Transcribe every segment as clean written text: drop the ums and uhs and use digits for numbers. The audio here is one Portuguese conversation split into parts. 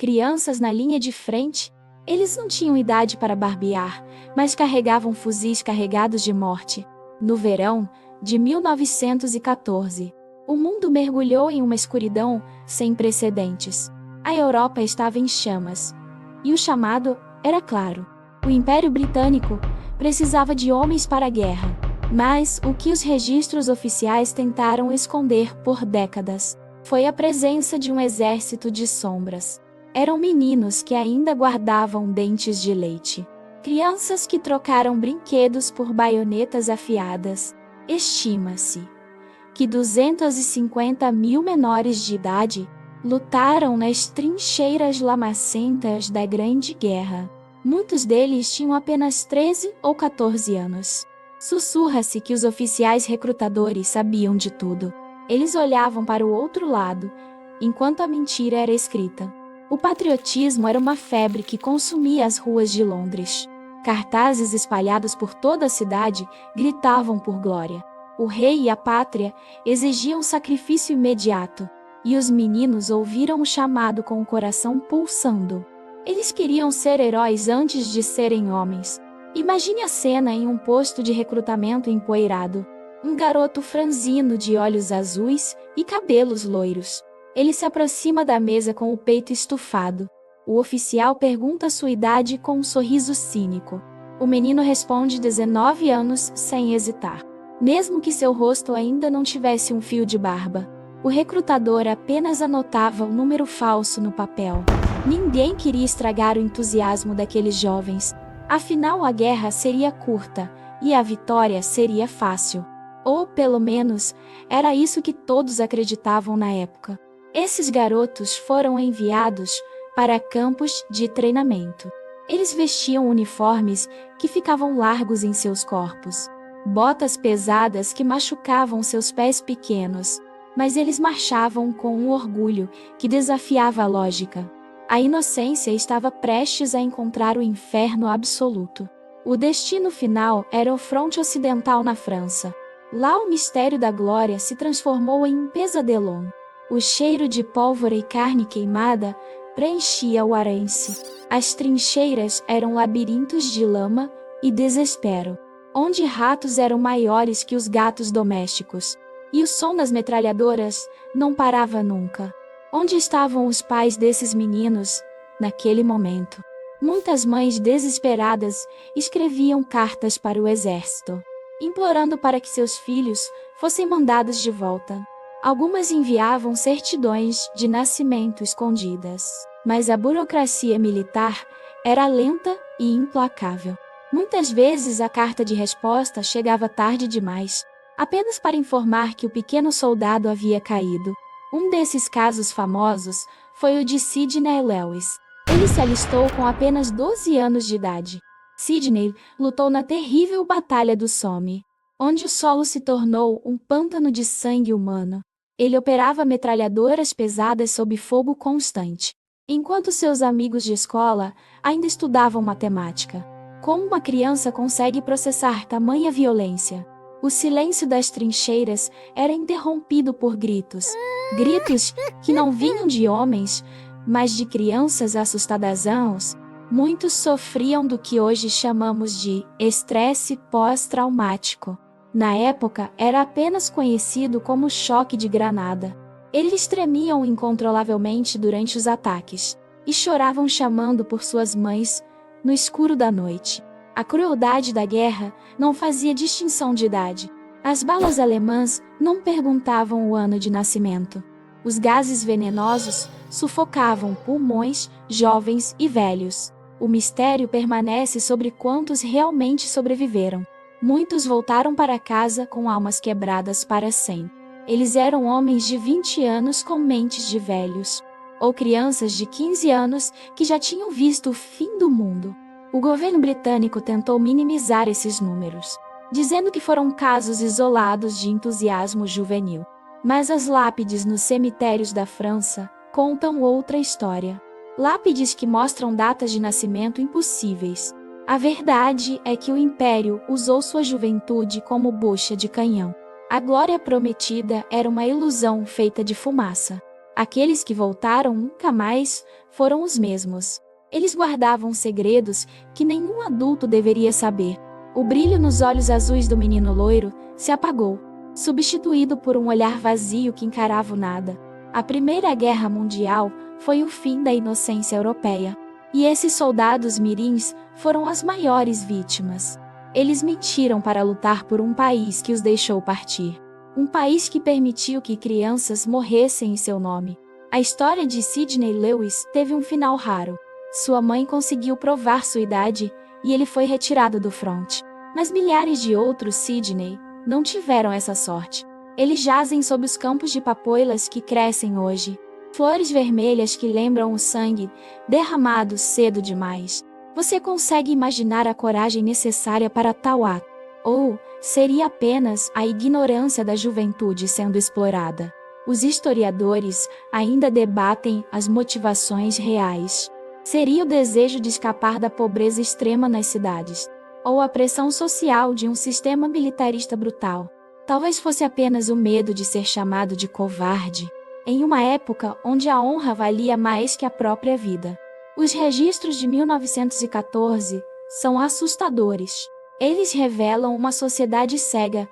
crianças na linha de frente. Eles não tinham idade para barbear, mas carregavam fuzis carregados de morte. No verão de 1914, o mundo mergulhou em uma escuridão sem precedentes. A Europa estava em chamas. E o chamado era claro. O Império Britânico precisava de homens para a guerra. Mas o que os registros oficiais tentaram esconder por décadas foi a presença de um exército de sombras. Eram meninos que ainda guardavam dentes de leite. Crianças que trocaram brinquedos por baionetas afiadas. Estima-se que 250 mil menores de idade lutaram nas trincheiras lamacentas da Grande Guerra. Muitos deles tinham apenas 13 ou 14 anos. Sussurra-se que os oficiais recrutadores sabiam de tudo. Eles olhavam para o outro lado, enquanto a mentira era escrita. O patriotismo era uma febre que consumia as ruas de Londres. Cartazes espalhados por toda a cidade gritavam por glória. O rei e a pátria exigiam sacrifício imediato, e os meninos ouviram o chamado com o coração pulsando. Eles queriam ser heróis antes de serem homens. Imagine a cena em um posto de recrutamento empoeirado. Um garoto franzino de olhos azuis e cabelos loiros. Ele se aproxima da mesa com o peito estufado. O oficial pergunta sua idade com um sorriso cínico. O menino responde 19 anos sem hesitar. Mesmo que seu rosto ainda não tivesse um fio de barba. O recrutador apenas anotava o número falso no papel. Ninguém queria estragar o entusiasmo daqueles jovens. Afinal, a guerra seria curta e a vitória seria fácil. Ou, pelo menos, era isso que todos acreditavam na época. Esses garotos foram enviados para campos de treinamento. Eles vestiam uniformes que ficavam largos em seus corpos, botas pesadas que machucavam seus pés pequenos, mas eles marchavam com um orgulho que desafiava a lógica. A inocência estava prestes a encontrar o inferno absoluto. O destino final era o fronte ocidental na França. Lá o mistério da glória se transformou em um pesadelão. O cheiro de pólvora e carne queimada preenchia o Arense. As trincheiras eram labirintos de lama e desespero, onde ratos eram maiores que os gatos domésticos. E o som das metralhadoras não parava nunca. Onde estavam os pais desses meninos, naquele momento? Muitas mães desesperadas escreviam cartas para o exército, implorando para que seus filhos fossem mandados de volta. Algumas enviavam certidões de nascimento escondidas, mas a burocracia militar era lenta e implacável. Muitas vezes a carta de resposta chegava tarde demais, apenas para informar que o pequeno soldado havia caído. Um desses casos famosos foi o de Sidney Lewis. Ele se alistou com apenas 12 anos de idade. Sidney lutou na terrível Batalha do Somme, onde o solo se tornou um pântano de sangue humano. Ele operava metralhadoras pesadas sob fogo constante, enquanto seus amigos de escola ainda estudavam matemática. Como uma criança consegue processar tamanha violência? O silêncio das trincheiras era interrompido por gritos. Gritos que não vinham de homens, mas de crianças assustadazãos. Muitos sofriam do que hoje chamamos de estresse pós-traumático. Na época, era apenas conhecido como choque de granada. Eles tremiam incontrolavelmente durante os ataques e choravam chamando por suas mães no escuro da noite. A crueldade da guerra não fazia distinção de idade. As balas alemãs não perguntavam o ano de nascimento. Os gases venenosos sufocavam pulmões, jovens e velhos. O mistério permanece sobre quantos realmente sobreviveram. Muitos voltaram para casa com almas quebradas para sempre. Eles eram homens de 20 anos com mentes de velhos, ou crianças de 15 anos que já tinham visto o fim do mundo. O governo britânico tentou minimizar esses números, dizendo que foram casos isolados de entusiasmo juvenil. Mas as lápides nos cemitérios da França contam outra história. Lápides que mostram datas de nascimento impossíveis. A verdade é que o Império usou sua juventude como bucha de canhão. A glória prometida era uma ilusão feita de fumaça. Aqueles que voltaram nunca mais foram os mesmos. Eles guardavam segredos que nenhum adulto deveria saber. O brilho nos olhos azuis do menino loiro se apagou, substituído por um olhar vazio que encarava o nada. A Primeira Guerra Mundial foi o fim da inocência europeia. E esses soldados mirins foram as maiores vítimas. Eles mentiram para lutar por um país que os deixou partir. Um país que permitiu que crianças morressem em seu nome. A história de Sidney Lewis teve um final raro. Sua mãe conseguiu provar sua idade e ele foi retirado do fronte. Mas milhares de outros Sidney não tiveram essa sorte. Eles jazem sob os campos de papoilas que crescem hoje. Flores vermelhas que lembram o sangue derramado cedo demais. Você consegue imaginar a coragem necessária para tal ato? Ou seria apenas a ignorância da juventude sendo explorada? Os historiadores ainda debatem as motivações reais. Seria o desejo de escapar da pobreza extrema nas cidades? Ou a pressão social de um sistema militarista brutal? Talvez fosse apenas o medo de ser chamado de covarde, em uma época onde a honra valia mais que a própria vida. Os registros de 1914 são assustadores. Eles revelam uma sociedade cega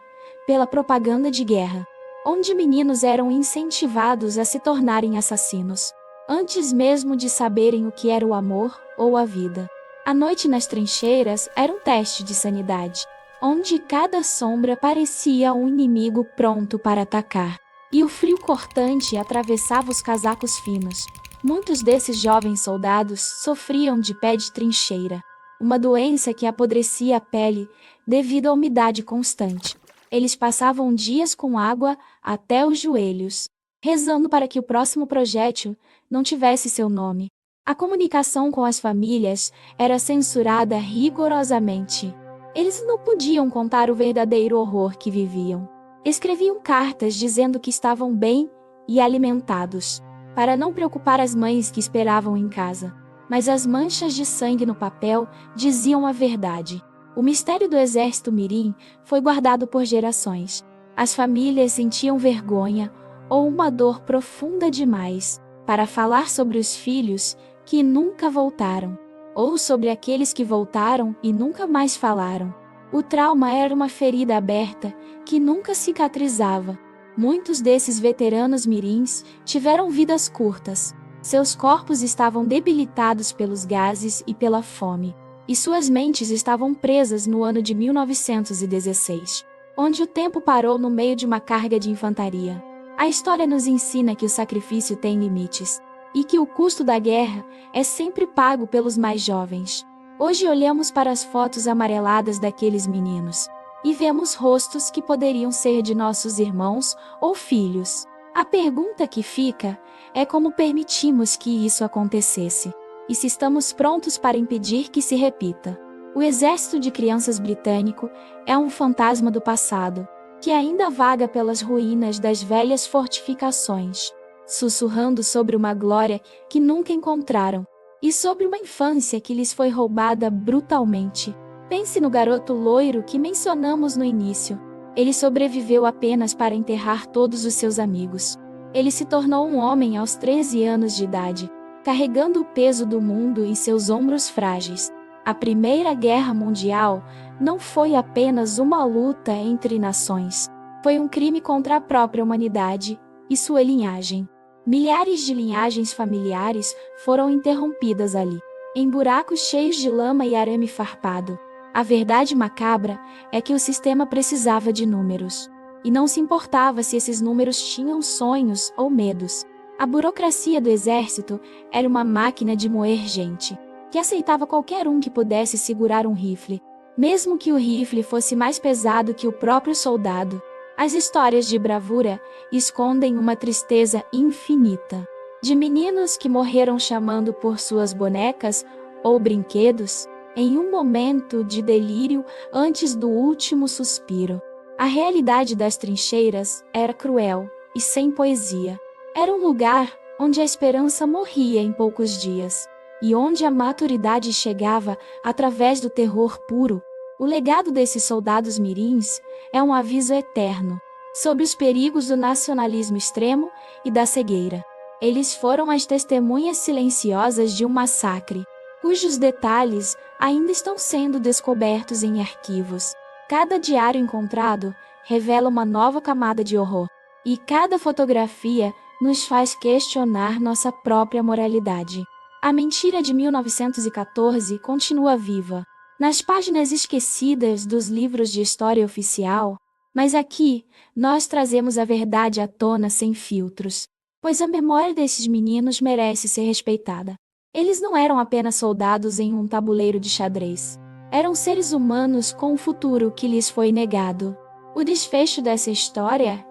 pela propaganda de guerra, onde meninos eram incentivados a se tornarem assassinos, antes mesmo de saberem o que era o amor ou a vida. A noite nas trincheiras era um teste de sanidade, onde cada sombra parecia um inimigo pronto para atacar. E o frio cortante atravessava os casacos finos. Muitos desses jovens soldados sofriam de pé de trincheira, uma doença que apodrecia a pele devido à umidade constante. Eles passavam dias com água até os joelhos, rezando para que o próximo projétil não tivesse seu nome. A comunicação com as famílias era censurada rigorosamente. Eles não podiam contar o verdadeiro horror que viviam. Escreviam cartas dizendo que estavam bem e alimentados, para não preocupar as mães que esperavam em casa. Mas as manchas de sangue no papel diziam a verdade. O mistério do exército mirim foi guardado por gerações. As famílias sentiam vergonha ou uma dor profunda demais para falar sobre os filhos que nunca voltaram, ou sobre aqueles que voltaram e nunca mais falaram. O trauma era uma ferida aberta que nunca cicatrizava. Muitos desses veteranos mirins tiveram vidas curtas. Seus corpos estavam debilitados pelos gases e pela fome, e suas mentes estavam presas no ano de 1916, onde o tempo parou no meio de uma carga de infantaria. A história nos ensina que o sacrifício tem limites, e que o custo da guerra é sempre pago pelos mais jovens. Hoje olhamos para as fotos amareladas daqueles meninos e vemos rostos que poderiam ser de nossos irmãos ou filhos. A pergunta que fica é como permitimos que isso acontecesse, e se estamos prontos para impedir que se repita. O exército de crianças britânico é um fantasma do passado, que ainda vaga pelas ruínas das velhas fortificações, sussurrando sobre uma glória que nunca encontraram, e sobre uma infância que lhes foi roubada brutalmente. Pense no garoto loiro que mencionamos no início. Ele sobreviveu apenas para enterrar todos os seus amigos. Ele se tornou um homem aos 13 anos de idade, carregando o peso do mundo em seus ombros frágeis. A Primeira Guerra Mundial não foi apenas uma luta entre nações. Foi um crime contra a própria humanidade e sua linhagem. Milhares de linhagens familiares foram interrompidas ali, em buracos cheios de lama e arame farpado. A verdade macabra é que o sistema precisava de números, e não se importava se esses números tinham sonhos ou medos. A burocracia do exército era uma máquina de moer gente, que aceitava qualquer um que pudesse segurar um rifle, mesmo que o rifle fosse mais pesado que o próprio soldado. As histórias de bravura escondem uma tristeza infinita, de meninos que morreram chamando por suas bonecas ou brinquedos, em um momento de delírio antes do último suspiro. A realidade das trincheiras era cruel e sem poesia. Era um lugar onde a esperança morria em poucos dias, e onde a maturidade chegava através do terror puro. O legado desses soldados mirins é um aviso eterno sobre os perigos do nacionalismo extremo e da cegueira. Eles foram as testemunhas silenciosas de um massacre, cujos detalhes ainda estão sendo descobertos em arquivos. Cada diário encontrado revela uma nova camada de horror, e cada fotografia nos faz questionar nossa própria moralidade. A mentira de 1914 continua viva, nas páginas esquecidas dos livros de história oficial, mas aqui nós trazemos a verdade à tona sem filtros, pois a memória desses meninos merece ser respeitada. Eles não eram apenas soldados em um tabuleiro de xadrez. Eram seres humanos com um futuro que lhes foi negado. O desfecho dessa história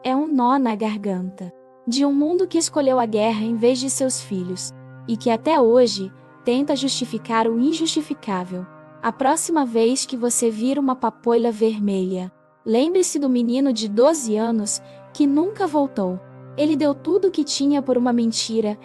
é um nó na garganta de um mundo que escolheu a guerra em vez de seus filhos, e que até hoje tenta justificar o injustificável. A próxima vez que você vir uma papoila vermelha, lembre-se do menino de 12 anos que nunca voltou. Ele deu tudo o que tinha por uma mentira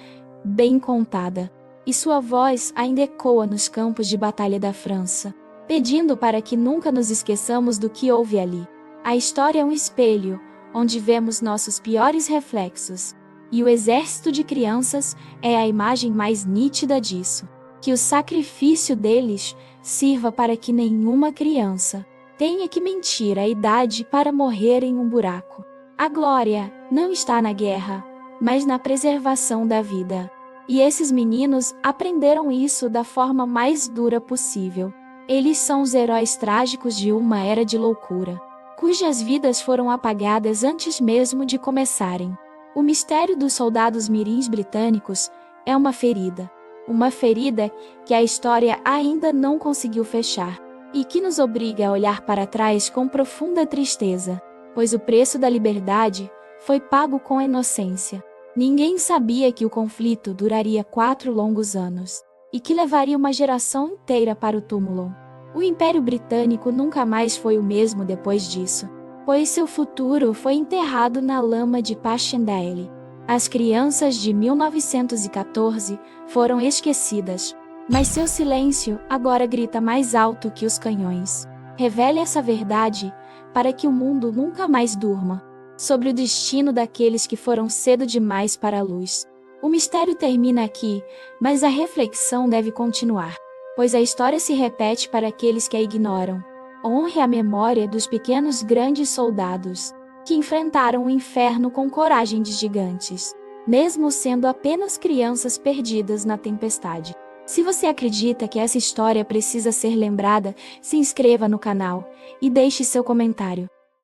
bem contada, e sua voz ainda ecoa nos campos de batalha da França, pedindo para que nunca nos esqueçamos do que houve ali. A história é um espelho, onde vemos nossos piores reflexos, e o exército de crianças é a imagem mais nítida disso. Que o sacrifício deles sirva para que nenhuma criança tenha que mentir a idade para morrer em um buraco. A glória não está na guerra, mas na preservação da vida. E esses meninos aprenderam isso da forma mais dura possível. Eles são os heróis trágicos de uma era de loucura, cujas vidas foram apagadas antes mesmo de começarem. O mistério dos soldados mirins britânicos é uma ferida que a história ainda não conseguiu fechar, e que nos obriga a olhar para trás com profunda tristeza, pois o preço da liberdade foi pago com inocência. Ninguém sabia que o conflito duraria 4 longos anos, e que levaria uma geração inteira para o túmulo. O Império Britânico nunca mais foi o mesmo depois disso, pois seu futuro foi enterrado na lama de Passchendaele. As crianças de 1914 foram esquecidas, mas seu silêncio agora grita mais alto que os canhões. Revele essa verdade para que o mundo nunca mais durma sobre o destino daqueles que foram cedo demais para a luz. O mistério termina aqui, mas a reflexão deve continuar, pois a história se repete para aqueles que a ignoram. Honre a memória dos pequenos grandes soldados, que enfrentaram o inferno com coragem de gigantes, mesmo sendo apenas crianças perdidas na tempestade. Se você acredita que essa história precisa ser lembrada, se inscreva no canal e deixe seu comentário.